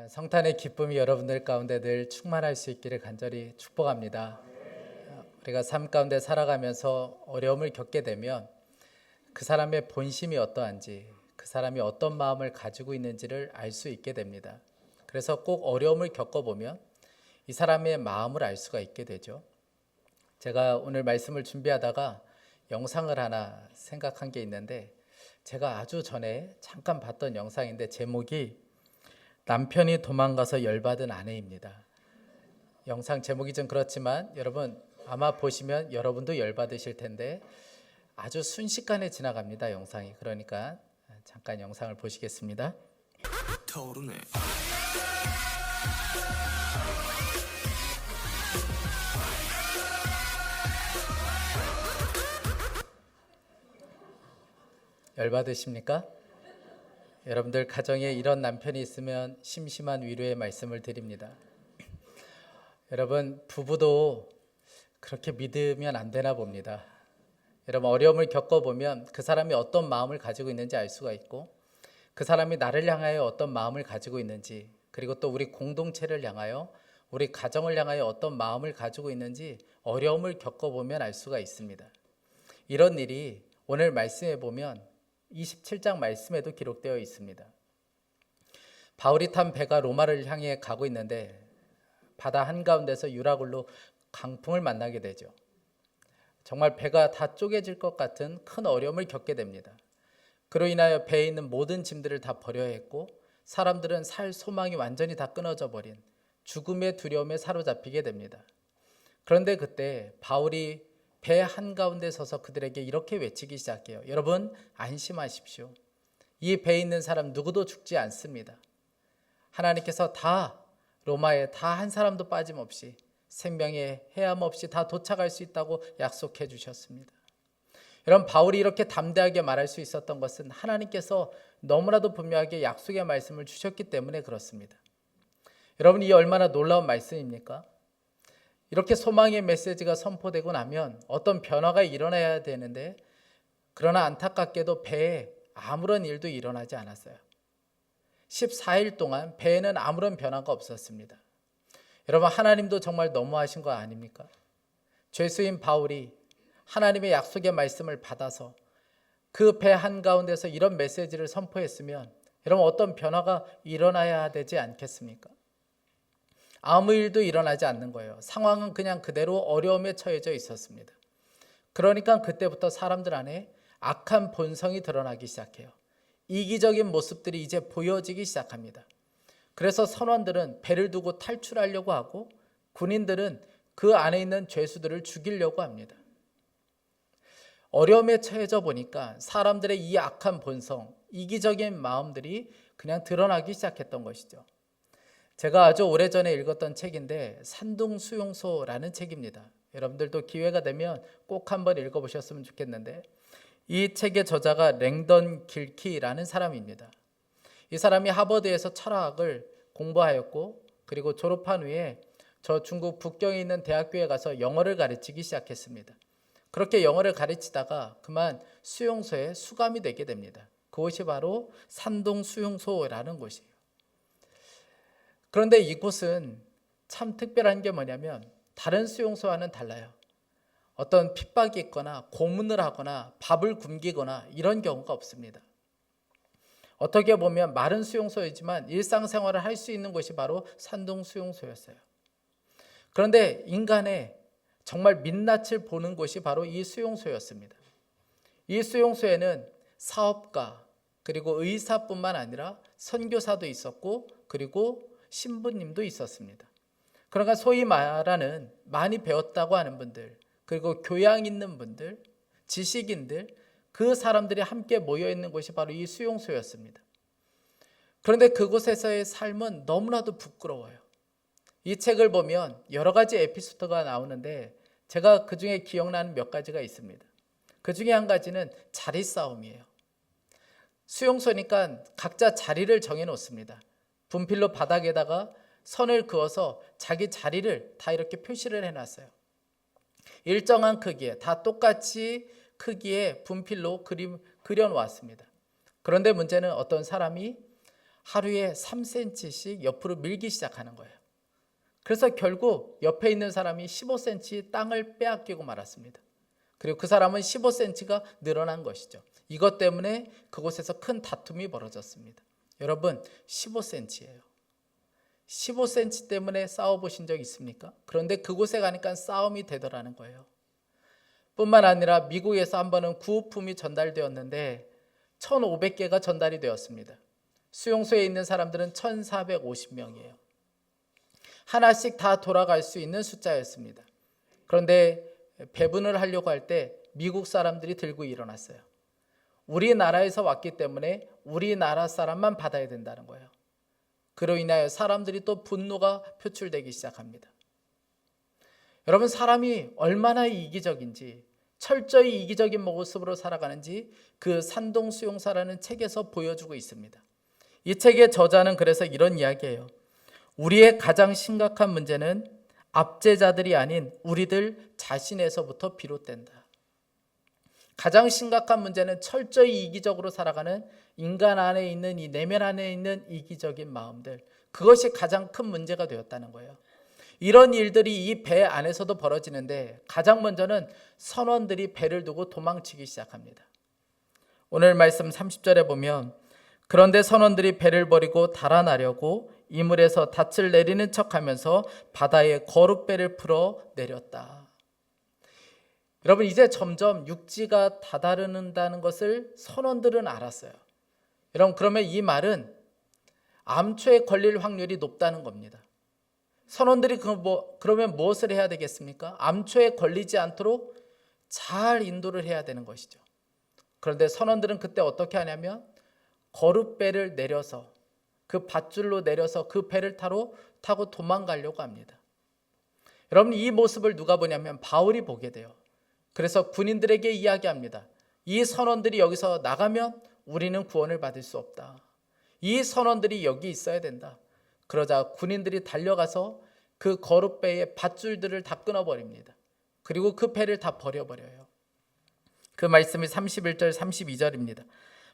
성탄의 기쁨이 여러분들 가운데 늘 충만할 수 있기를 간절히 축복합니다. 우리가 삶 가운데 살아가면서 어려움을 겪게 되면 그 사람의 본심이 어떠한지, 그 사람이 어떤 마음을 가지고 있는지를 알 수 있게 됩니다. 그래서 꼭 어려움을 겪어보면 이 사람의 마음을 알 수가 있게 되죠. 제가 오늘 말씀을 준비하다가 영상을 하나 생각한 게 있는데, 제가 아주 전에 잠깐 봤던 영상인데 제목이 남편이 도망가서 열받은 아내입니다. 영상 제목이 좀 그렇지만 여러분 아마 보시면 여러분도 열받으실 텐데 아주 순식간에 지나갑니다, 영상이. 그러니까 잠깐 영상을 보시겠습니다. 타오르네. 열받으십니까? 여러분들 가정에 이런 남편이 있으면 심심한 위로의 말씀을 드립니다. 여러분, 부부도 그렇게 믿으면 안 되나 봅니다. 여러분, 어려움을 겪어보면 그 사람이 어떤 마음을 가지고 있는지 알 수가 있고, 그 사람이 나를 향하여 어떤 마음을 가지고 있는지, 그리고 또 우리 공동체를 향하여, 우리 가정을 향하여 어떤 마음을 가지고 있는지 어려움을 겪어보면 알 수가 있습니다. 이런 일이 오늘 말씀해 보면 27장 말씀에도 기록되어 있습니다. 바울이 탄 배가 로마를 향해 가고 있는데 바다 한가운데서 유라굴로 강풍을 만나게 되죠. 정말 배가 다 쪼개질 것 같은 큰 어려움을 겪게 됩니다. 그로 인하여 배에 있는 모든 짐들을 다 버려야 했고, 사람들은 살 소망이 완전히 다 끊어져 버린 죽음의 두려움에 사로잡히게 됩니다. 그런데 그때 바울이 배 한가운데 서서 그들에게 이렇게 외치기 시작해요. 여러분, 안심하십시오. 이 배에 있는 사람 누구도 죽지 않습니다. 하나님께서 다 로마에 다 한 사람도 빠짐없이 생명의 해함 없이 다 도착할 수 있다고 약속해 주셨습니다. 여러분, 바울이 이렇게 담대하게 말할 수 있었던 것은 하나님께서 너무나도 분명하게 약속의 말씀을 주셨기 때문에 그렇습니다. 여러분, 이 얼마나 놀라운 말씀입니까? 이렇게 소망의 메시지가 선포되고 나면 어떤 변화가 일어나야 되는데, 그러나 안타깝게도 배에 아무런 일도 일어나지 않았어요. 14일 동안 배에는 아무런 변화가 없었습니다. 여러분, 하나님도 정말 너무하신 거 아닙니까? 죄수인 바울이 하나님의 약속의 말씀을 받아서 그 배 한가운데서 이런 메시지를 선포했으면 여러분 어떤 변화가 일어나야 되지 않겠습니까? 아무 일도 일어나지 않는 거예요. 상황은 그냥 그대로 어려움에 처해져 있었습니다. 그러니까 그때부터 사람들 안에 악한 본성이 드러나기 시작해요. 이기적인 모습들이 이제 보여지기 시작합니다. 그래서 선원들은 배를 두고 탈출하려고 하고, 군인들은 그 안에 있는 죄수들을 죽이려고 합니다. 어려움에 처해져 보니까 사람들의 이 악한 본성, 이기적인 마음들이 그냥 드러나기 시작했던 것이죠. 제가 아주 오래전에 읽었던 책인데 산둥수용소라는 책입니다. 여러분들도 기회가 되면 꼭 한번 읽어보셨으면 좋겠는데, 이 책의 저자가 랭던 길키라는 사람입니다. 이 사람이 하버드에서 철학을 공부하였고, 그리고 졸업한 후에 저 중국 북경에 있는 대학교에 가서 영어를 가르치기 시작했습니다. 그렇게 영어를 가르치다가 그만 수용소에 수감이 되게 됩니다. 그곳이 바로 산동수용소라는 곳이에요. 그런데 이곳은 참 특별한 게 뭐냐면 다른 수용소와는 달라요. 어떤 핍박이 있거나 고문을 하거나 밥을 굶기거나 이런 경우가 없습니다. 어떻게 보면 마른 수용소이지만 일상생활을 할 수 있는 곳이 바로 산동수용소였어요. 그런데 인간의 정말 민낯을 보는 곳이 바로 이 수용소였습니다. 이 수용소에는 사업가, 그리고 의사뿐만 아니라 선교사도 있었고, 그리고 신부님도 있었습니다. 그러니까 소위 말하는 많이 배웠다고 하는 분들, 그리고 교양 있는 분들, 지식인들, 그 사람들이 함께 모여 있는 곳이 바로 이 수용소였습니다. 그런데 그곳에서의 삶은 너무나도 부끄러워요. 이 책을 보면 여러 가지 에피소드가 나오는데 제가 그 중에 기억나는 몇 가지가 있습니다. 그 중에 한 가지는 자리 싸움이에요. 수용소니까 각자 자리를 정해 놓습니다. 분필로 바닥에다가 선을 그어서 자기 자리를 다 이렇게 표시를 해놨어요. 일정한 크기에 다 똑같이 크기의 분필로 그려놓았습니다. 그런데 문제는 어떤 사람이 하루에 3cm씩 옆으로 밀기 시작하는 거예요. 그래서 결국 옆에 있는 사람이 15cm 땅을 빼앗기고 말았습니다. 그리고 그 사람은 15cm가 늘어난 것이죠. 이것 때문에 그곳에서 큰 다툼이 벌어졌습니다. 여러분, 15cm예요. 15cm 때문에 싸워보신 적 있습니까? 그런데 그곳에 가니까 싸움이 되더라는 거예요. 뿐만 아니라 미국에서 한 번은 구호품이 전달되었는데 1,500개가 전달이 되었습니다. 수용소에 있는 사람들은 1,450명이에요. 하나씩 다 돌아갈 수 있는 숫자였습니다. 그런데 배분을 하려고 할 때 미국 사람들이 들고 일어났어요. 우리나라에서 왔기 때문에 우리나라 사람만 받아야 된다는 거예요. 그로 인하여 사람들이 또 분노가 표출되기 시작합니다. 여러분, 사람이 얼마나 이기적인지, 철저히 이기적인 모습으로 살아가는지 그 산동수용사라는 책에서 보여주고 있습니다. 이 책의 저자는 그래서 이런 이야기예요. 우리의 가장 심각한 문제는 압제자들이 아닌 우리들 자신에서부터 비롯된다. 가장 심각한 문제는 철저히 이기적으로 살아가는 인간 안에 있는 이 내면 안에 있는 이기적인 마음들, 그것이 가장 큰 문제가 되었다는 거예요. 이런 일들이 이 배 안에서도 벌어지는데 가장 먼저는 선원들이 배를 두고 도망치기 시작합니다. 오늘 말씀 30절에 보면 그런데 선원들이 배를 버리고 달아나려고 이물에서 닻을 내리는 척하면서 바다에 거룻배를 풀어 내렸다. 여러분, 이제 점점 육지가 다다른다는 것을 선원들은 알았어요. 여러분, 그러면 이 말은 암초에 걸릴 확률이 높다는 겁니다. 선원들이 그러면 무엇을 해야 되겠습니까? 암초에 걸리지 않도록 잘 인도를 해야 되는 것이죠. 그런데 선원들은 그때 어떻게 하냐면 거룻배를 내려서 그 밧줄로 내려서 그 배를 타고 도망가려고 합니다. 여러분, 이 모습을 누가 보냐면 바울이 보게 돼요. 그래서 군인들에게 이야기합니다. 이 선원들이 여기서 나가면 우리는 구원을 받을 수 없다. 이 선원들이 여기 있어야 된다. 그러자 군인들이 달려가서 그 거룻배의 밧줄들을 다 끊어버립니다. 그리고 그 배를 다 버려버려요. 그 말씀이 31절 32절입니다.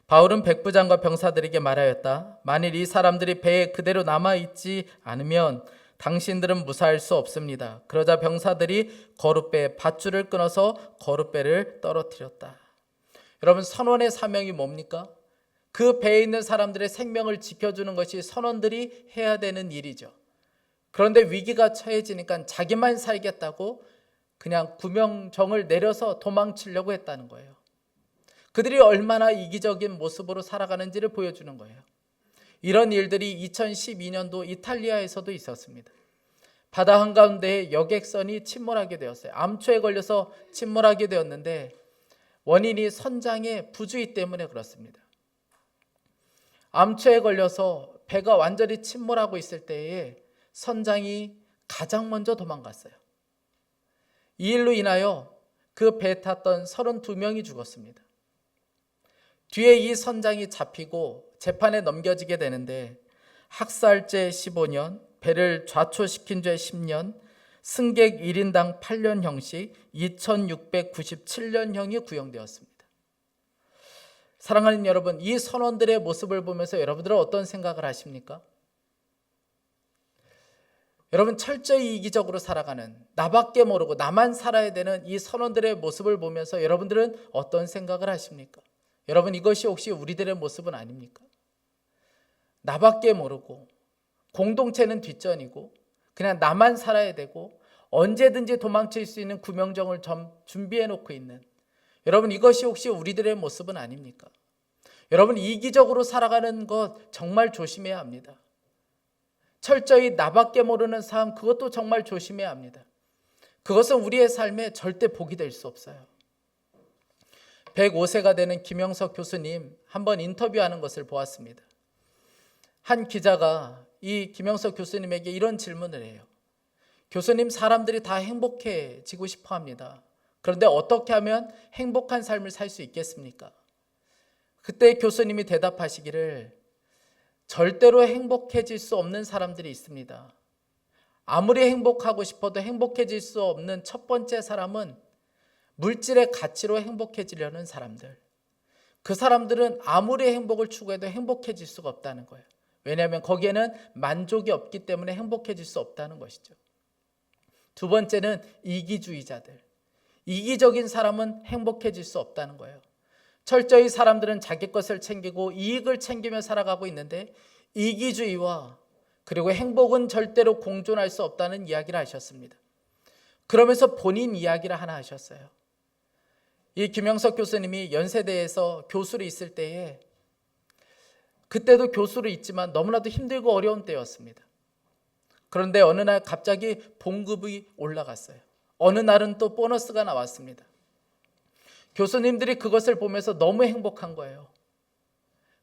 바울은 백부장과 병사들에게 말하였다. 만일 이 사람들이 배에 그대로 남아있지 않으면 당신들은 무사할 수 없습니다. 그러자 병사들이 거룻배의 밧줄을 끊어서 거룻배를 떨어뜨렸다. 여러분, 선원의 사명이 뭡니까? 그 배에 있는 사람들의 생명을 지켜주는 것이 선원들이 해야 되는 일이죠. 그런데 위기가 처해지니까 자기만 살겠다고 그냥 구명정을 내려서 도망치려고 했다는 거예요. 그들이 얼마나 이기적인 모습으로 살아가는지를 보여주는 거예요. 이런 일들이 2012년도 이탈리아에서도 있었습니다. 바다 한가운데에 여객선이 침몰하게 되었어요. 암초에 걸려서 침몰하게 되었는데 원인이 선장의 부주의 때문에 그렇습니다. 암초에 걸려서 배가 완전히 침몰하고 있을 때에 선장이 가장 먼저 도망갔어요. 이 일로 인하여 그 배에 탔던 32명이 죽었습니다. 뒤에 이 선장이 잡히고 재판에 넘겨지게 되는데 학살죄 15년, 배를 좌초시킨 죄 10년, 승객 1인당 8년 형식 2697년형이 구형되었습니다. 사랑하는 여러분, 이 선원들의 모습을 보면서 여러분들은 어떤 생각을 하십니까? 여러분, 철저히 이기적으로 살아가는, 나밖에 모르고 나만 살아야 되는 이 선원들의 모습을 보면서 여러분들은 어떤 생각을 하십니까? 여러분, 이것이 혹시 우리들의 모습은 아닙니까? 나밖에 모르고 공동체는 뒷전이고 그냥 나만 살아야 되고 언제든지 도망칠 수 있는 구명정을 준비해 놓고 있는, 여러분, 이것이 혹시 우리들의 모습은 아닙니까? 여러분, 이기적으로 살아가는 것 정말 조심해야 합니다. 철저히 나밖에 모르는 삶, 그것도 정말 조심해야 합니다. 그것은 우리의 삶에 절대 복이 될 수 없어요. 105세가 되는 김영석 교수님 한번 인터뷰하는 것을 보았습니다. 한 기자가 이 김영석 교수님에게 이런 질문을 해요. 교수님, 사람들이 다 행복해지고 싶어 합니다. 그런데 어떻게 하면 행복한 삶을 살 수 있겠습니까? 그때 교수님이 대답하시기를, 절대로 행복해질 수 없는 사람들이 있습니다. 아무리 행복하고 싶어도 행복해질 수 없는 첫 번째 사람은 물질의 가치로 행복해지려는 사람들. 그 사람들은 아무리 행복을 추구해도 행복해질 수가 없다는 거예요. 왜냐하면 거기에는 만족이 없기 때문에 행복해질 수 없다는 것이죠. 두 번째는 이기주의자들. 이기적인 사람은 행복해질 수 없다는 거예요. 철저히 사람들은 자기 것을 챙기고 이익을 챙기며 살아가고 있는데 이기주의와 그리고 행복은 절대로 공존할 수 없다는 이야기를 하셨습니다. 그러면서 본인 이야기를 하나 하셨어요. 이 김영석 교수님이 연세대에서 교수로 있을 때에 그때도 교수로 있지만 너무나도 힘들고 어려운 때였습니다. 그런데 어느 날 갑자기 봉급이 올라갔어요. 어느 날은 또 보너스가 나왔습니다. 교수님들이 그것을 보면서 너무 행복한 거예요.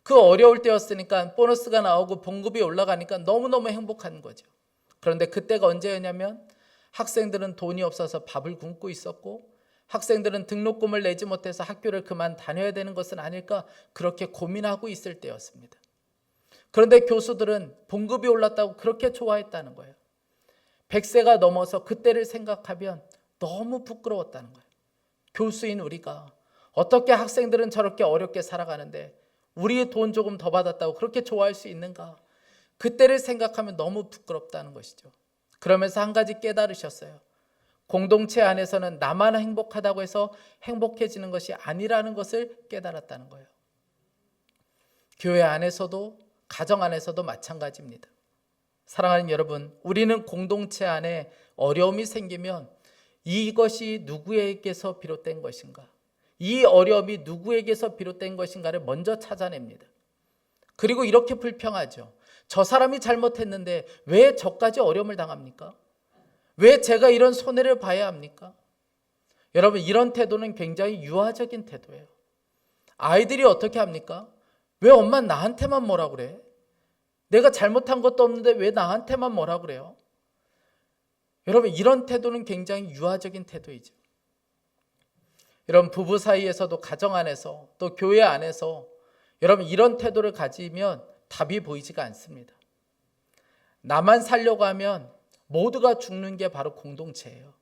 그 어려울 때였으니까 보너스가 나오고 봉급이 올라가니까 너무너무 행복한 거죠. 그런데 그때가 언제였냐면 학생들은 돈이 없어서 밥을 굶고 있었고 학생들은 등록금을 내지 못해서 학교를 그만 다녀야 되는 것은 아닐까 그렇게 고민하고 있을 때였습니다. 그런데 교수들은 봉급이 올랐다고 그렇게 좋아했다는 거예요. 100세가 넘어서 그때를 생각하면 너무 부끄러웠다는 거예요. 교수인 우리가 어떻게 학생들은 저렇게 어렵게 살아가는데 우리 돈 조금 더 받았다고 그렇게 좋아할 수 있는가? 그때를 생각하면 너무 부끄럽다는 것이죠. 그러면서 한 가지 깨달으셨어요. 공동체 안에서는 나만 행복하다고 해서 행복해지는 것이 아니라는 것을 깨달았다는 거예요. 교회 안에서도 가정 안에서도 마찬가지입니다. 사랑하는 여러분, 우리는 공동체 안에 어려움이 생기면 이것이 누구에게서 비롯된 것인가? 이 어려움이 누구에게서 비롯된 것인가를 먼저 찾아냅니다. 그리고 이렇게 불평하죠. 저 사람이 잘못했는데 왜 저까지 어려움을 당합니까? 왜 제가 이런 손해를 봐야 합니까? 여러분, 이런 태도는 굉장히 유아적인 태도예요. 아이들이 어떻게 합니까? 왜 엄마 나한테만 뭐라 그래? 내가 잘못한 것도 없는데 왜 나한테만 뭐라 그래요? 여러분, 이런 태도는 굉장히 유아적인 태도이죠. 여러분, 부부 사이에서도 가정 안에서 또 교회 안에서 여러분 이런 태도를 가지면 답이 보이지가 않습니다. 나만 살려고 하면 모두가 죽는 게 바로 공동체예요.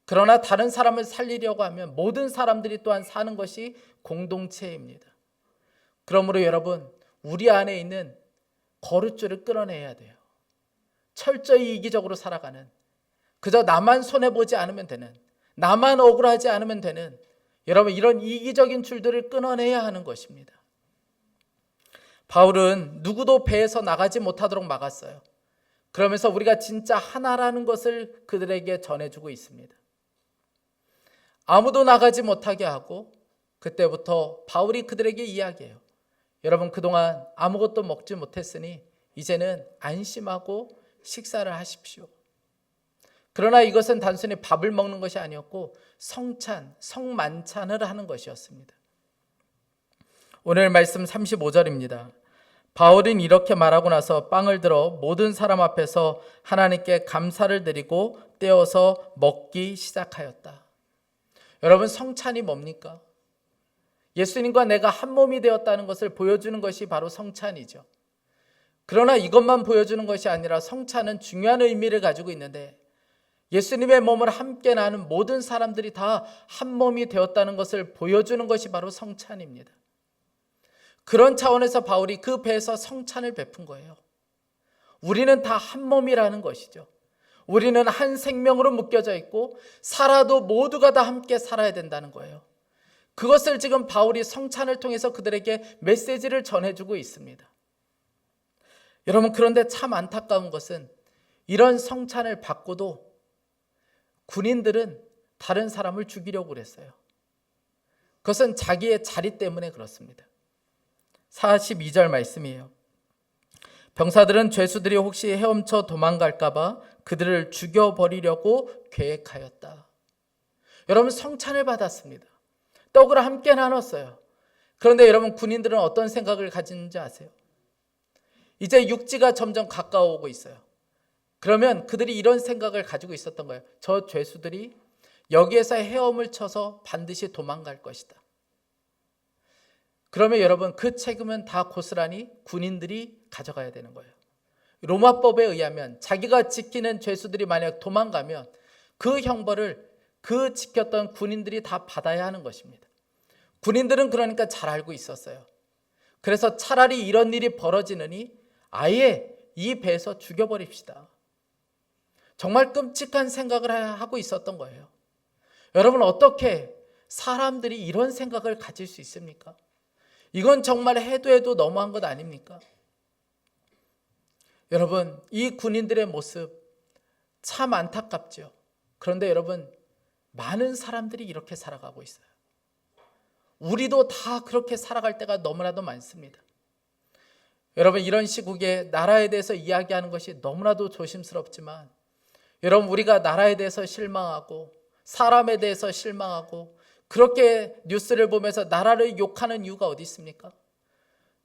그러나 다른 사람을 살리려고 하면 모든 사람들이 또한 사는 것이 공동체입니다. 그러므로 여러분, 우리 안에 있는 거룻줄을 끊어내야 돼요. 철저히 이기적으로 살아가는, 그저 나만 손해보지 않으면 되는, 나만 억울하지 않으면 되는, 여러분 이런 이기적인 줄들을 끊어내야 하는 것입니다. 바울은 누구도 배에서 나가지 못하도록 막았어요. 그러면서 우리가 진짜 하나라는 것을 그들에게 전해주고 있습니다. 아무도 나가지 못하게 하고 그때부터 바울이 그들에게 이야기해요. 여러분, 그동안 아무것도 먹지 못했으니 이제는 안심하고 식사를 하십시오. 그러나 이것은 단순히 밥을 먹는 것이 아니었고 성찬, 성만찬을 하는 것이었습니다. 오늘 말씀 35절입니다. 바울은 이렇게 말하고 나서 빵을 들어 모든 사람 앞에서 하나님께 감사를 드리고 떼어서 먹기 시작하였다. 여러분, 성찬이 뭡니까? 예수님과 내가 한 몸이 되었다는 것을 보여주는 것이 바로 성찬이죠. 그러나 이것만 보여주는 것이 아니라 성찬은 중요한 의미를 가지고 있는데 예수님의 몸을 함께 나누는 모든 사람들이 다 한 몸이 되었다는 것을 보여주는 것이 바로 성찬입니다. 그런 차원에서 바울이 그 배에서 성찬을 베푼 거예요. 우리는 다 한 몸이라는 것이죠. 우리는 한 생명으로 묶여져 있고 살아도 모두가 다 함께 살아야 된다는 거예요. 그것을 지금 바울이 성찬을 통해서 그들에게 메시지를 전해주고 있습니다. 여러분, 그런데 참 안타까운 것은 이런 성찬을 받고도 군인들은 다른 사람을 죽이려고 그랬어요. 그것은 자기의 자리 때문에 그렇습니다. 42절 말씀이에요. 병사들은 죄수들이 혹시 헤엄쳐 도망갈까 봐 그들을 죽여버리려고 계획하였다. 여러분, 성찬을 받았습니다. 떡을 함께 나눴어요. 그런데 여러분, 군인들은 어떤 생각을 가지는지 아세요? 이제 육지가 점점 가까워오고 있어요. 그러면 그들이 이런 생각을 가지고 있었던 거예요. 저 죄수들이 여기에서 헤엄을 쳐서 반드시 도망갈 것이다. 그러면 여러분, 그 책임은 다 고스란히 군인들이 가져가야 되는 거예요. 로마법에 의하면 자기가 지키는 죄수들이 만약 도망가면 그 형벌을 그 지켰던 군인들이 다 받아야 하는 것입니다. 군인들은 그러니까 잘 알고 있었어요. 그래서 차라리 이런 일이 벌어지느니 아예 이 배에서 죽여버립시다. 정말 끔찍한 생각을 하고 있었던 거예요. 여러분, 어떻게 사람들이 이런 생각을 가질 수 있습니까? 이건 정말 해도 너무한 것 아닙니까? 여러분, 이 군인들의 모습 참 안타깝죠. 그런데 여러분, 많은 사람들이 이렇게 살아가고 있어요. 우리도 다 그렇게 살아갈 때가 너무나도 많습니다. 여러분, 이런 시국에 나라에 대해서 이야기하는 것이 너무나도 조심스럽지만, 여러분, 우리가 나라에 대해서 실망하고 사람에 대해서 실망하고 그렇게 뉴스를 보면서 나라를 욕하는 이유가 어디 있습니까?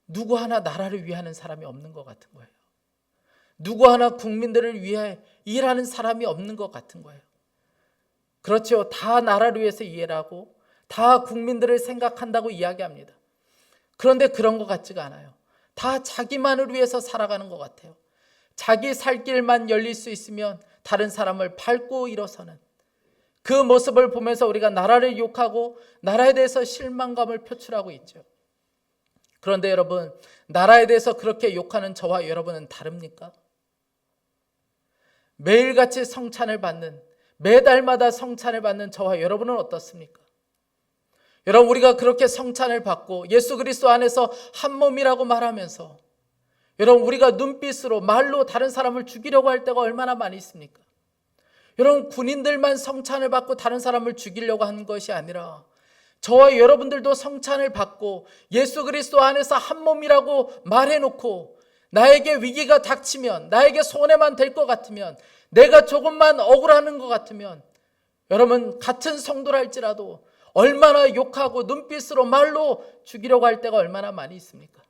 누구 하나 나라를 위하는 사람이 없는 것 같은 거예요. 누구 하나 국민들을 위해 일하는 사람이 없는 것 같은 거예요. 그렇죠. 다 나라를 위해서 일하고 다 국민들을 생각한다고 이야기합니다. 그런데 그런 것 같지가 않아요. 다 자기만을 위해서 살아가는 것 같아요. 자기 살 길만 열릴 수 있으면 다른 사람을 밟고 일어서는 그 모습을 보면서 우리가 나라를 욕하고 나라에 대해서 실망감을 표출하고 있죠. 그런데 여러분, 나라에 대해서 그렇게 욕하는 저와 여러분은 다릅니까? 매일같이 성찬을 받는, 매달마다 성찬을 받는 저와 여러분은 어떻습니까? 여러분, 우리가 그렇게 성찬을 받고 예수 그리스도 안에서 한 몸이라고 말하면서 여러분, 우리가 눈빛으로 말로 다른 사람을 죽이려고 할 때가 얼마나 많이 있습니까? 여러분, 군인들만 성찬을 받고 다른 사람을 죽이려고 하는 것이 아니라 저와 여러분들도 성찬을 받고 예수 그리스도 안에서 한 몸이라고 말해놓고 나에게 위기가 닥치면, 나에게 손해만 될 것 같으면, 내가 조금만 억울하는 것 같으면 여러분, 같은 성도라 할지라도 얼마나 욕하고 눈빛으로 말로 죽이려고 할 때가 얼마나 많이 있습니까?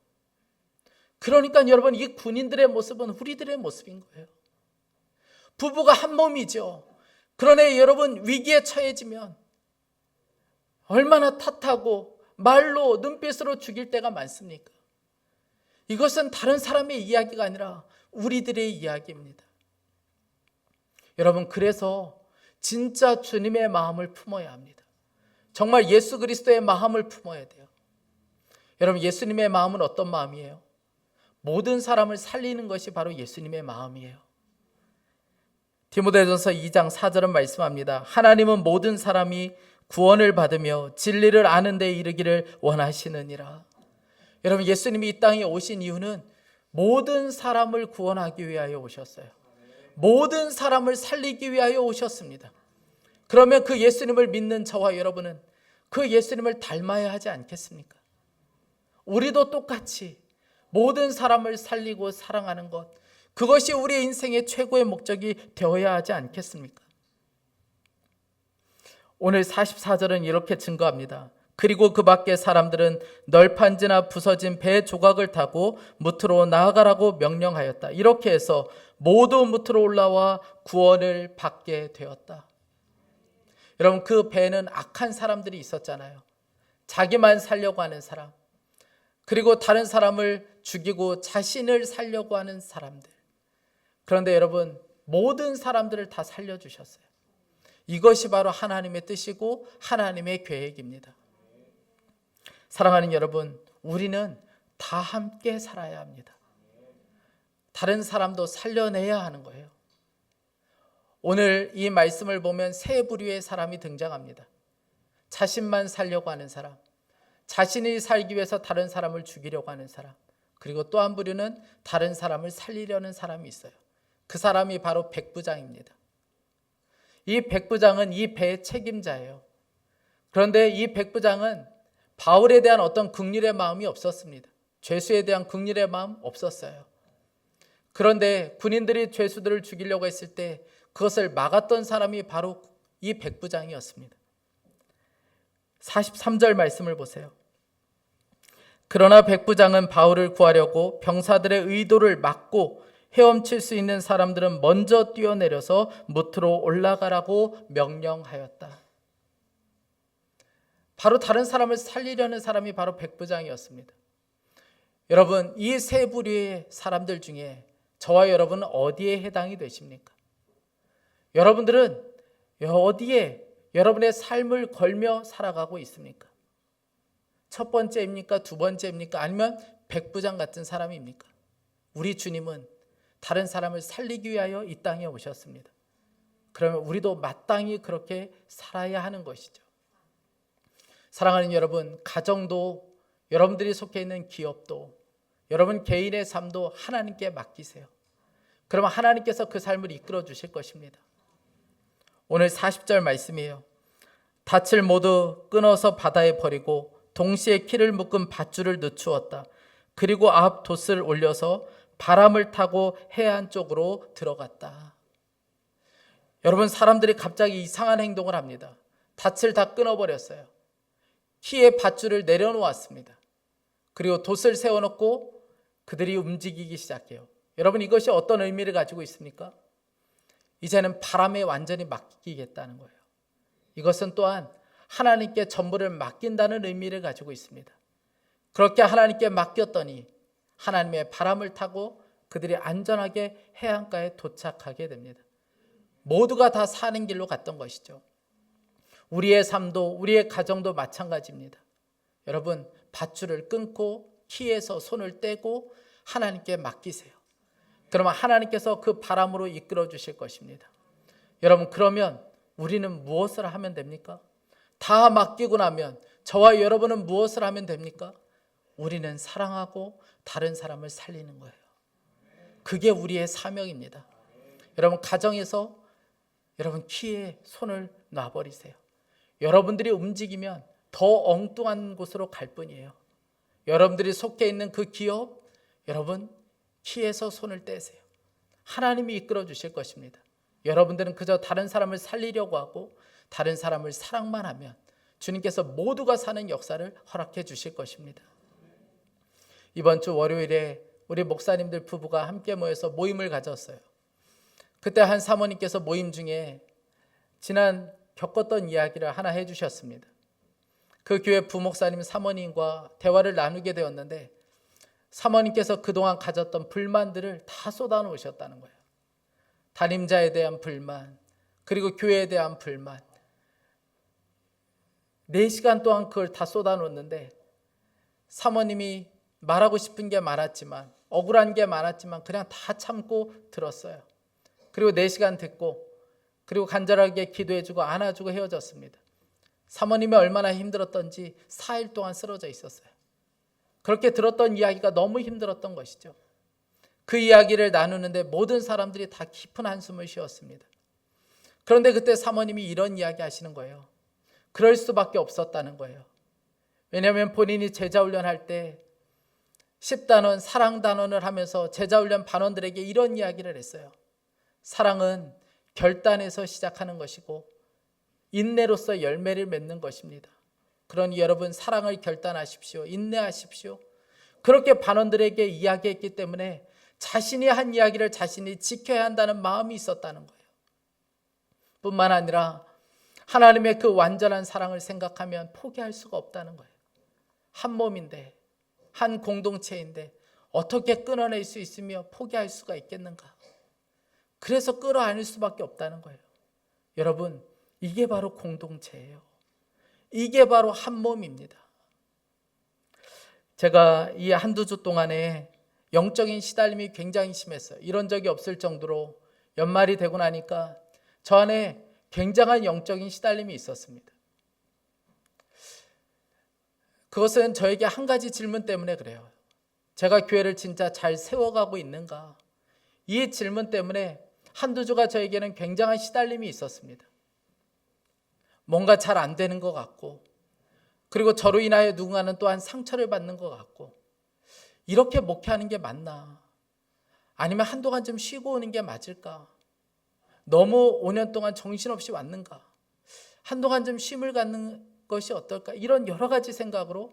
그러니까 여러분, 이 군인들의 모습은 우리들의 모습인 거예요. 부부가 한 몸이죠. 그러나 여러분, 위기에 처해지면 얼마나 탓하고 말로 눈빛으로 죽일 때가 많습니까? 이것은 다른 사람의 이야기가 아니라 우리들의 이야기입니다. 여러분, 그래서 진짜 주님의 마음을 품어야 합니다. 정말 예수 그리스도의 마음을 품어야 돼요. 여러분, 예수님의 마음은 어떤 마음이에요? 모든 사람을 살리는 것이 바로 예수님의 마음이에요. 디모데전서 2장 4절은 말씀합니다. 하나님은 모든 사람이 구원을 받으며 진리를 아는 데 이르기를 원하시느니라. 여러분, 예수님이 이 땅에 오신 이유는 모든 사람을 구원하기 위하여 오셨어요. 모든 사람을 살리기 위하여 오셨습니다. 그러면 그 예수님을 믿는 저와 여러분은 그 예수님을 닮아야 하지 않겠습니까? 우리도 똑같이 모든 사람을 살리고 사랑하는 것, 그것이 우리의 인생의 최고의 목적이 되어야 하지 않겠습니까? 오늘 44절은 이렇게 증거합니다. 그리고 그 밖에 사람들은 널판지나 부서진 배 조각을 타고 무트로 나아가라고 명령하였다. 이렇게 해서 모두 무트로 올라와 구원을 받게 되었다. 여러분, 그 배는 악한 사람들이 있었잖아요. 자기만 살려고 하는 사람, 그리고 다른 사람을 죽이고 자신을 살려고 하는 사람들. 그런데 여러분, 모든 사람들을 다 살려주셨어요. 이것이 바로 하나님의 뜻이고 하나님의 계획입니다. 사랑하는 여러분, 우리는 다 함께 살아야 합니다. 다른 사람도 살려내야 하는 거예요. 오늘 이 말씀을 보면 세 부류의 사람이 등장합니다. 자신만 살려고 하는 사람, 자신이 살기 위해서 다른 사람을 죽이려고 하는 사람, 그리고 또 한 부류는 다른 사람을 살리려는 사람이 있어요. 그 사람이 바로 백부장입니다. 이 백부장은 이 배의 책임자예요. 그런데 이 백부장은 바울에 대한 어떤 긍휼의 마음이 없었습니다. 죄수에 대한 긍휼의 마음 없었어요. 그런데 군인들이 죄수들을 죽이려고 했을 때 그것을 막았던 사람이 바로 이 백부장이었습니다. 43절 말씀을 보세요. 그러나 백부장은 바울을 구하려고 병사들의 의도를 막고 헤엄칠 수 있는 사람들은 먼저 뛰어내려서 무트로 올라가라고 명령하였다. 바로 다른 사람을 살리려는 사람이 바로 백부장이었습니다. 여러분, 이 세 부류의 사람들 중에 저와 여러분은 어디에 해당이 되십니까? 여러분들은 어디에 여러분의 삶을 걸며 살아가고 있습니까? 첫 번째입니까? 두 번째입니까? 아니면 백부장 같은 사람입니까? 우리 주님은 다른 사람을 살리기 위하여 이 땅에 오셨습니다. 그러면 우리도 마땅히 그렇게 살아야 하는 것이죠. 사랑하는 여러분, 가정도, 여러분들이 속해 있는 기업도, 여러분 개인의 삶도 하나님께 맡기세요. 그러면 하나님께서 그 삶을 이끌어 주실 것입니다. 오늘 40절 말씀이에요. 닻을 모두 끊어서 바다에 버리고 동시에 키를 묶은 밧줄을 늦추었다. 그리고 앞 돛을 올려서 바람을 타고 해안 쪽으로 들어갔다. 여러분, 사람들이 갑자기 이상한 행동을 합니다. 닻을 다 끊어버렸어요. 키에 밧줄을 내려놓았습니다. 그리고 돛을 세워놓고 그들이 움직이기 시작해요. 여러분, 이것이 어떤 의미를 가지고 있습니까? 이제는 바람에 완전히 맡기겠다는 거예요. 이것은 또한 하나님께 전부를 맡긴다는 의미를 가지고 있습니다. 그렇게 하나님께 맡겼더니 하나님의 바람을 타고 그들이 안전하게 해안가에 도착하게 됩니다. 모두가 다 사는 길로 갔던 것이죠. 우리의 삶도, 우리의 가정도 마찬가지입니다. 여러분, 밧줄을 끊고 키에서 손을 떼고 하나님께 맡기세요. 그러면 하나님께서 그 바람으로 이끌어 주실 것입니다. 여러분, 그러면 우리는 무엇을 하면 됩니까? 다 맡기고 나면 저와 여러분은 무엇을 하면 됩니까? 우리는 사랑하고 다른 사람을 살리는 거예요. 그게 우리의 사명입니다. 여러분, 가정에서 여러분 키에 손을 놔버리세요. 여러분들이 움직이면 더 엉뚱한 곳으로 갈 뿐이에요. 여러분들이 속해 있는 그 기업, 여러분 키에서 손을 떼세요. 하나님이 이끌어 주실 것입니다. 여러분들은 그저 다른 사람을 살리려고 하고 다른 사람을 사랑만 하면 주님께서 모두가 사는 역사를 허락해 주실 것입니다. 이번 주 월요일에 우리 목사님들 부부가 함께 모여서 모임을 가졌어요. 그때 한 사모님께서 모임 중에 지난 겪었던 이야기를 하나 해주셨습니다. 그 교회 부목사님 사모님과 대화를 나누게 되었는데 사모님께서 그동안 가졌던 불만들을 다 쏟아놓으셨다는 거예요. 담임자에 대한 불만, 그리고 교회에 대한 불만. 4시간 동안 그걸 다 쏟아놓는데 사모님이 말하고 싶은 게 많았지만, 억울한 게 많았지만 그냥 다 참고 들었어요. 그리고 4시간 듣고, 그리고 간절하게 기도해주고 안아주고 헤어졌습니다. 사모님이 얼마나 힘들었던지 4일 동안 쓰러져 있었어요. 그렇게 들었던 이야기가 너무 힘들었던 것이죠. 그 이야기를 나누는데 모든 사람들이 다 깊은 한숨을 쉬었습니다. 그런데 그때 사모님이 이런 이야기 하시는 거예요. 그럴 수밖에 없었다는 거예요. 왜냐하면 본인이 제자훈련할 때 10단원, 사랑단원을 하면서 제자훈련 반원들에게 이런 이야기를 했어요. 사랑은 결단에서 시작하는 것이고 인내로서 열매를 맺는 것입니다. 그러니 여러분, 사랑을 결단하십시오. 인내하십시오. 그렇게 반원들에게 이야기했기 때문에 자신이 한 이야기를 자신이 지켜야 한다는 마음이 있었다는 거예요. 뿐만 아니라 하나님의 그 완전한 사랑을 생각하면 포기할 수가 없다는 거예요. 한 몸인데, 한 공동체인데 어떻게 끊어낼 수 있으며 포기할 수가 있겠는가? 그래서 끌어안을 수밖에 없다는 거예요. 여러분, 이게 바로 공동체예요. 이게 바로 한 몸입니다. 제가 이 한두 주 동안에 영적인 시달림이 굉장히 심했어요. 이런 적이 없을 정도로 연말이 되고 나니까 저 안에 굉장한 영적인 시달림이 있었습니다. 그것은 저에게 한 가지 질문 때문에 그래요. 제가 교회를 진짜 잘 세워가고 있는가? 이 질문 때문에 한두 주가 저에게는 굉장한 시달림이 있었습니다. 뭔가 잘 안 되는 것 같고, 그리고 저로 인하여 누군가는 또한 상처를 받는 것 같고, 이렇게 목회하는 게 맞나? 아니면 한동안 좀 쉬고 오는 게 맞을까? 너무 5년 동안 정신없이 왔는가? 한동안 좀 쉼을 갖는 것이 어떨까? 이런 여러 가지 생각으로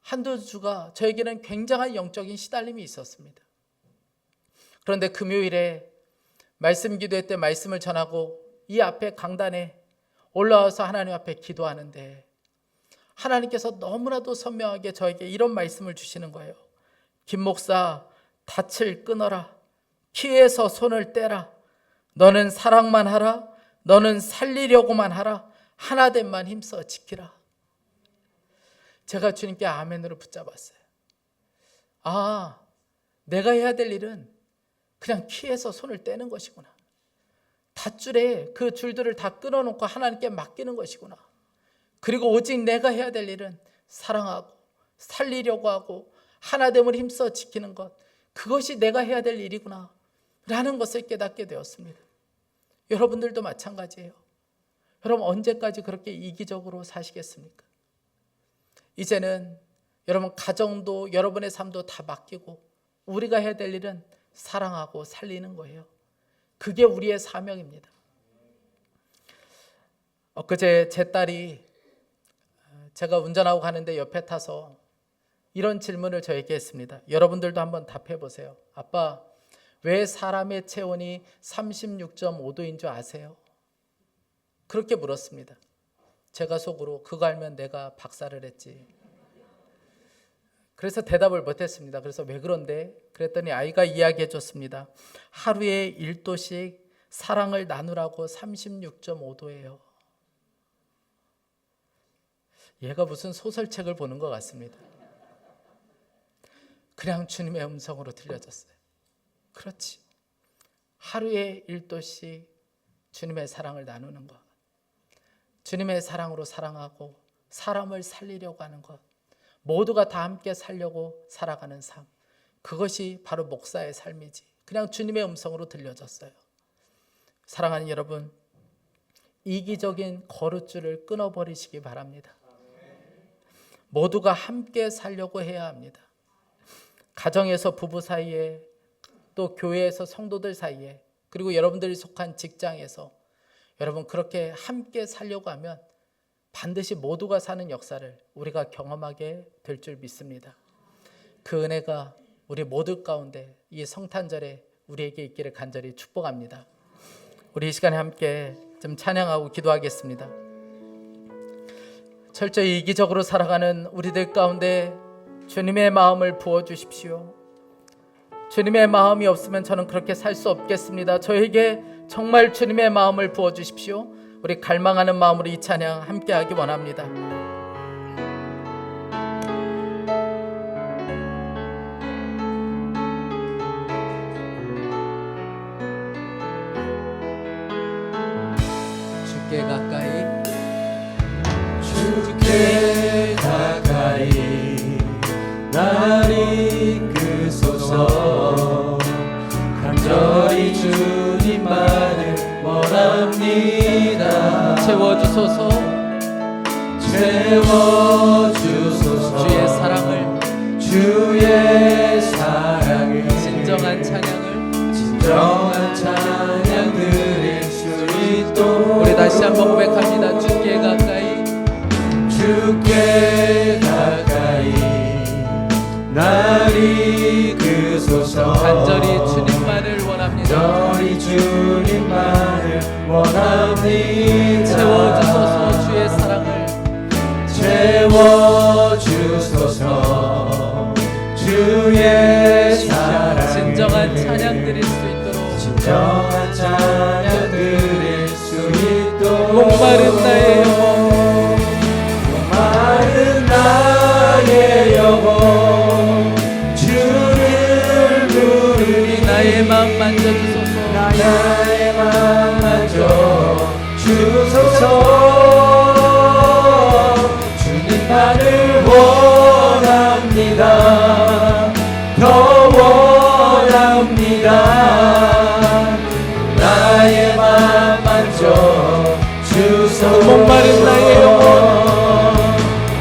한두 주가 저에게는 굉장한 영적인 시달림이 있었습니다. 그런데 금요일에 말씀 기도회 때 말씀을 전하고 이 앞에 강단에 올라와서 하나님 앞에 기도하는데 하나님께서 너무나도 선명하게 저에게 이런 말씀을 주시는 거예요. 김 목사, 닻을 끊어라. 키에서 손을 떼라. 너는 사랑만 하라. 너는 살리려고만 하라. 하나됨만 힘써 지키라. 제가 주님께 아멘으로 붙잡았어요. 아, 내가 해야 될 일은 그냥 키에서 손을 떼는 것이구나. 밧줄에 그 줄들을 다 끊어놓고 하나님께 맡기는 것이구나. 그리고 오직 내가 해야 될 일은 사랑하고 살리려고 하고 하나됨을 힘써 지키는 것, 그것이 내가 해야 될 일이구나 라는 것을 깨닫게 되었습니다. 여러분들도 마찬가지예요. 여러분 언제까지 그렇게 이기적으로 사시겠습니까? 이제는 여러분 가정도 여러분의 삶도 다 맡기고 우리가 해야 될 일은 사랑하고 살리는 거예요. 그게 우리의 사명입니다. 엊그제 제 딸이 제가 운전하고 가는데 옆에 타서 이런 질문을 저에게 했습니다. 여러분들도 한번 답해 보세요. 아빠, 왜 사람의 체온이 36.5도인 줄 아세요? 그렇게 물었습니다. 제가 속으로 그거 알면 내가 박사를 했지. 그래서 대답을 못했습니다. 그래서 왜 그런데? 그랬더니 아이가 이야기해 줬습니다. 하루에 1도씩 사랑을 나누라고 36.5도예요. 얘가 무슨 소설책을 보는 것 같습니다. 그냥 주님의 음성으로 들려졌어요. 그렇지. 하루에 1도씩 주님의 사랑을 나누는 것, 주님의 사랑으로 사랑하고 사람을 살리려고 하는 것, 모두가 다 함께 살려고 살아가는 삶, 그것이 바로 목사의 삶이지. 그냥 주님의 음성으로 들려졌어요. 사랑하는 여러분, 이기적인 거룻줄을 끊어버리시기 바랍니다. 모두가 함께 살려고 해야 합니다. 가정에서 부부 사이에, 또 교회에서 성도들 사이에, 그리고 여러분들이 속한 직장에서 여러분 그렇게 함께 살려고 하면 반드시 모두가 사는 역사를 우리가 경험하게 될 줄 믿습니다. 그 은혜가 우리 모두 가운데 이 성탄절에 우리에게 있기를 간절히 축복합니다. 우리 이 시간에 함께 좀 찬양하고 기도하겠습니다. 철저히 이기적으로 살아가는 우리들 가운데 주님의 마음을 부어주십시오. 주님의 마음이 없으면 저는 그렇게 살 수 없겠습니다. 저에게 정말 주님의 마음을 부어주십시오. 우리 갈망하는 마음으로 이 찬양 함께 하기 원합니다. 주께 가까이, 주께 가까이 날 이끄소서. 간절히 주님만을 원합니다. 채워주소서. 채워주소서. 주의 사랑을, 주의 사랑을, 진정한 찬양을, 진정한 찬양 드릴 수 있도록. 우리 다시 한번 고백합니다. 주께 가까이, 주께 가까이 날 이끄소서. 간절히 주님만을 원합니다. 간절히 주님만을 원합니다. 채워주소서. 주의 사랑을, 채워주소서. 주의 사랑을, 진정한 찬양 드릴 수 있도록, 진정한 찬양 드릴 수 있도록. 목마른 나의 영혼, 목마른 나의 영혼 주를 부르니. 나의 마음 만져주소서. 나의 마음 만져주소서. 주님만을 원합니다. 더 원합니다. 나의 마음 만져주소서. 목마른 나의 영혼,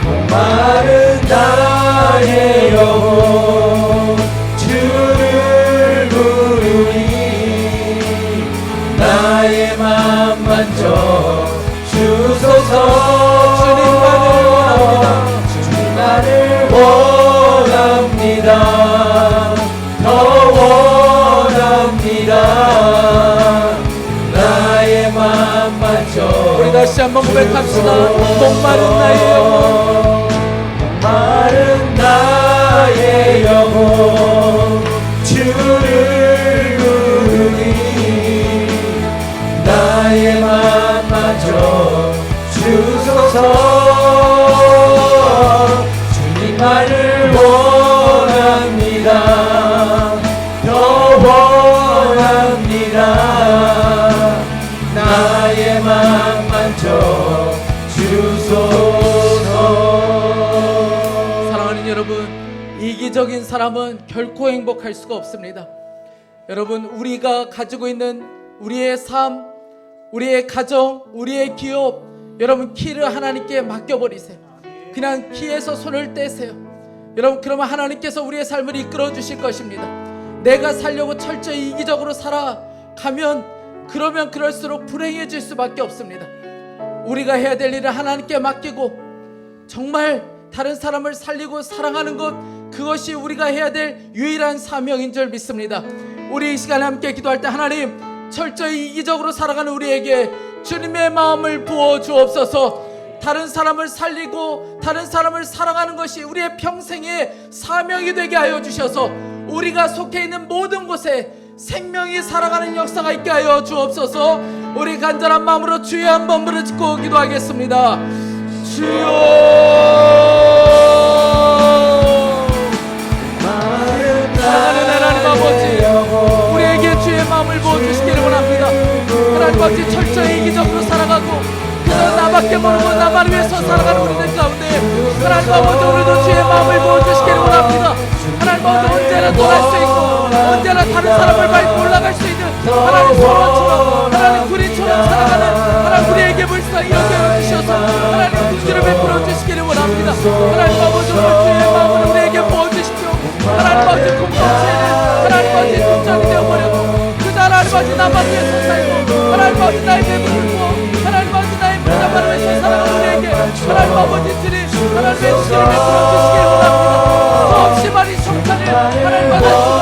목마른 나의 영혼 주를 부르니. 나의 마음 만져주소서. 주님만을 원합니다. 더 원합니다. 나의 마음 만져. 우리 다시 한번 고백합시다. 목마른 나의 영혼, 목마른 나의 영혼 주를 부르니. 나의 마음 만져 주소서. 주님만을 원합니다. 나의 맘 만져 주소서. 사랑하는 여러분, 이기적인 사람은 결코 행복할 수가 없습니다. 여러분, 우리가 가지고 있는 우리의 삶, 우리의 가정, 우리의 기업, 여러분 키를 하나님께 맡겨버리세요. 그냥 키에서 손을 떼세요. 여러분, 그러면 하나님께서 우리의 삶을 이끌어 주실 것입니다. 내가 살려고 철저히 이기적으로 살아가면 그러면 그럴수록 불행해질 수밖에 없습니다. 우리가 해야 될 일을 하나님께 맡기고 정말 다른 사람을 살리고 사랑하는 것, 그것이 우리가 해야 될 유일한 사명인 줄 믿습니다. 우리 이 시간에 함께 기도할 때 하나님, 철저히 이기적으로 살아가는 우리에게 주님의 마음을 부어 주옵소서. 다른 사람을 살리고 다른 사람을 사랑하는 것이 우리의 평생의 사명이 되게 하여 주셔서 우리가 속해 있는 모든 곳에 생명이 살아가는 역사가 있게 하여 주옵소서. 우리 간절한 마음으로 주여 한번 부르짖고 기도하겠습니다. 주여. 사랑하는 하나님 아버지, 우리에게 주의 마음을 부어주시기를 원합니다. 하나님 아버지, 철저히 이기적으로 살아가고 그저 나밖에 모르고 나만 위해서 살아가는 우리들 가운데 하나님 아버지, 오늘도 주의 마음을 부어주시기를 원합니다. 하나님 아버지, 언제나 떠날 수 있고 언제나 다른 사람을 밟고 올라갈 수 있는 하나님 소원처럼, 하나님 구리처럼 살아가는 하나님 우리에게 불쌍히 여겨주셔서 하나님 긍휼을 베풀어 주시기를 원합니다. 하나님 아버지, 오늘 주의 마음을 우리에게 부어주십시오. 하나님 아버지, 공동체는 하나님 아버지 동정이 되어버려도 그저 하나님 아버지 나만 위해서 살고 하나님 아버지 나의 배분을 부어 하나님 아버지 나의 문자만을 위해서 살아가는 우리에게 하나님 아버지 주님 하나님의 주님을 베풀어 주시기를 원합니다. 수없이 많이 성찬을 하나님 받았지만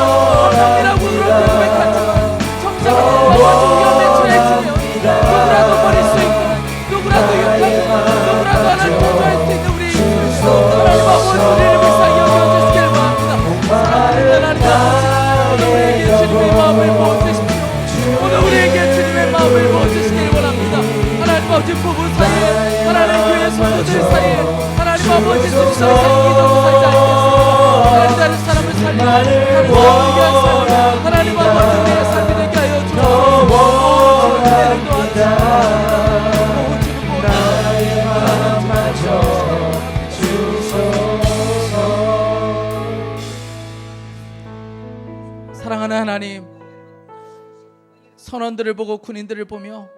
성령이라고 그렇게 고백하지만 정작은 아버지 위험에 처해지며 누구라도 버릴 수 있고 누구라도 욕하고 누구라도 하나님 도주할 수 있는 우리 하나님 아버지 우리를 불쌍히 여겨주시기를 원합니다. 사랑하는 하나님 아버지, 오늘 우리에게 주님의 마음을 부어주십시오. 오늘 우리에게 주님의 마음을 부어주시기를 원합니다. 하나님 아버지, 부부 사이에 하나님 교회 성도들 사이에 하나님 아버지 주님 더 이상 이기적으로 살지 않겠습니다. 하나님 다른 사람을 살리고 다른 사람을 위한 삶을 하나님 아버지 우리의 삶이 되게 하여 주옵소서. 주님의 은혜를 사랑하는 하나님, 선원들을 보고 군인들을 보며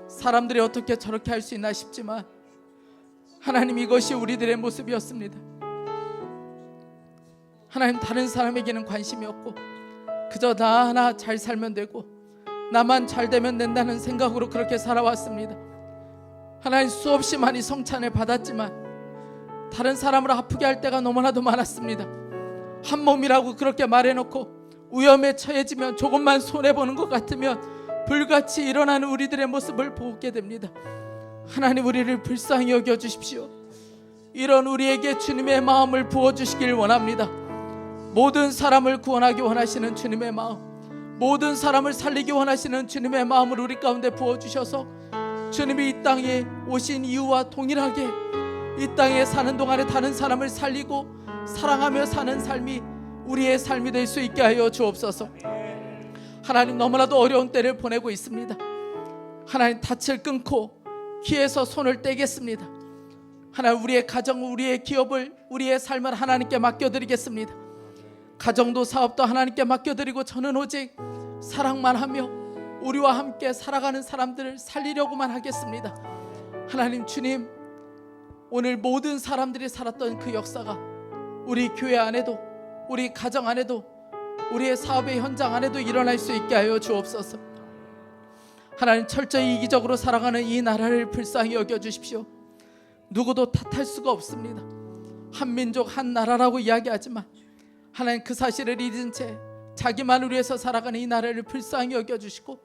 사람들이 어떻게 저렇게 할 수 있나 싶지만 하나님, 이것이 우리들의 모습이었습니다. 하나님, 다른 사람에게는 관심이 없고 그저 나 하나 잘 살면 되고 나만 잘 되면 된다는 생각으로 그렇게 살아왔습니다. 하나님, 수없이 많이 성찬을 받았지만 다른 사람을 아프게 할 때가 너무나도 많았습니다. 한 몸이라고 그렇게 말해놓고 위험에 처해지면 조금만 손해보는 것 같으면 불같이 일어나는 우리들의 모습을 보게 됩니다. 하나님, 우리를 불쌍히 여겨주십시오. 이런 우리에게 주님의 마음을 부어주시길 원합니다. 모든 사람을 구원하기 원하시는 주님의 마음, 모든 사람을 살리기 원하시는 주님의 마음을 우리 가운데 부어주셔서 주님이 이 땅에 오신 이유와 동일하게 이 땅에 사는 동안에 다른 사람을 살리고 사랑하며 사는 삶이 우리의 삶이 될 수 있게 하여 주옵소서. 하나님, 너무나도 어려운 때를 보내고 있습니다. 하나님, 닻을 끊고 귀에서 손을 떼겠습니다. 하나님, 우리의 가정, 우리의 기업을, 우리의 삶을 하나님께 맡겨드리겠습니다. 가정도 사업도 하나님께 맡겨드리고 저는 오직 사랑만 하며 우리와 함께 살아가는 사람들을 살리려고만 하겠습니다. 하나님, 주님, 오늘 모든 사람들이 살았던 그 역사가 우리 교회 안에도 우리 가정 안에도 우리의 사업의 현장 안에도 일어날 수 있게 하여 주옵소서. 하나님, 철저히 이기적으로 살아가는 이 나라를 불쌍히 여겨주십시오. 누구도 탓할 수가 없습니다. 한 민족 한 나라라고 이야기하지만 하나님, 그 사실을 잊은 채 자기만을 위해서 살아가는 이 나라를 불쌍히 여겨주시고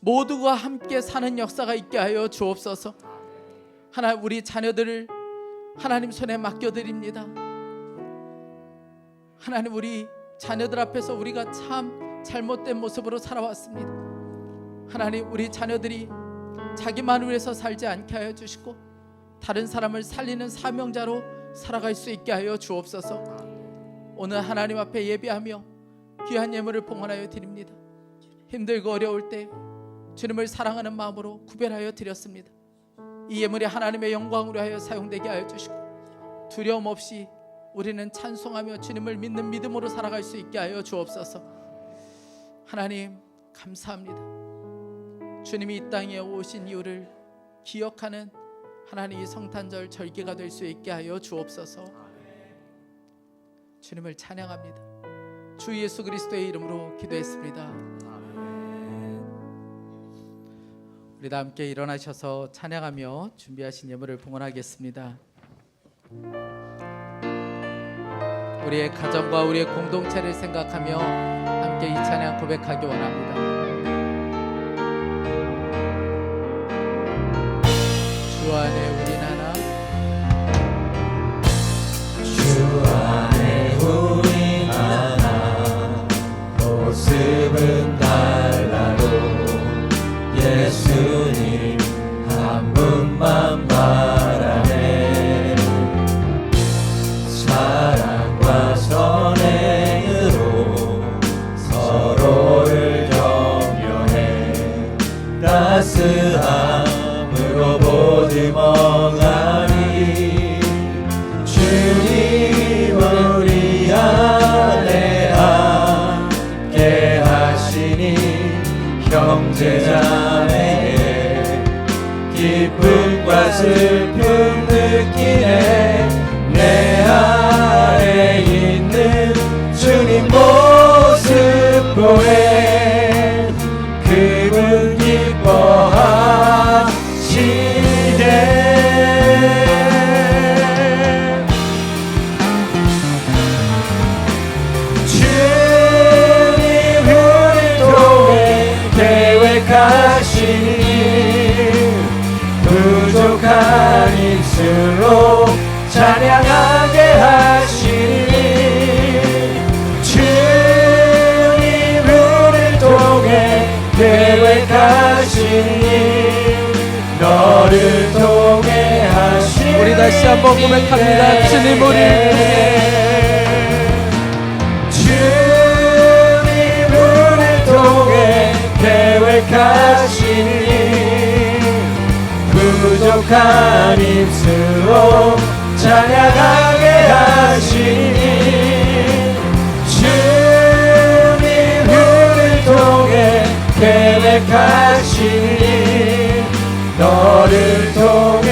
모두가 함께 사는 역사가 있게 하여 주옵소서. 하나님, 우리 자녀들을 하나님 손에 맡겨드립니다. 하나님, 우리 자녀들 앞에서 우리가 참 잘못된 모습으로 살아왔습니다. 하나님, 우리 자녀들이 자기만을 위해서 살지 않게 하여 주시고 다른 사람을 살리는 사명자로 살아갈 수 있게 하여 주옵소서. 오늘 하나님 앞에 예배하며 귀한 예물을 봉헌하여 드립니다. 힘들고 어려울 때 주님을 사랑하는 마음으로 구별하여 드렸습니다. 이 예물이 하나님의 영광으로 하여 사용되게 하여 주시고 두려움 없이 우리는 찬송하며 주님을 믿는 믿음으로 살아갈 수 있게 하여 주옵소서. 하나님 감사합니다. 주님이 이 땅에 오신 이유를 기억하는 하나님 이 성탄절 절기가 될 수 있게 하여 주옵소서. 주님을 찬양합니다. 주 예수 그리스도의 이름으로 기도했습니다. 우리 다 함께 일어나셔서 찬양하며 준비하신 예물을 봉헌하겠습니다. 우리의 가정과 우리의 공동체를 생각하며 함께 이 찬양 고백하기 원합니다. 주 안에 우린 하나, 주 안에 우린 하나, 모습은 달라도 예수님 한 분만 바라네. 사랑과 선행으로 서로를 격려해 따스함으로 보듬어가니 주님 우리 안에 함께 하시니 형제자매의 기쁨과 슬픔 느끼네. 내 안에 있는 주님 모습 보에 그분 기뻐하시네. 주님 우리 통해 계획하시니 부족한 입술로 찬양하게 하시니 주님 우리를 통해 계획하시니 너를 통해 하시니. 우리 다시 한번 고백합니다. 주님 우리를 주님 우리를 통해 계획하시니 부족한 입술로 찬양하게 하시니 주님 우리를 통해 계획하시니 너를 통해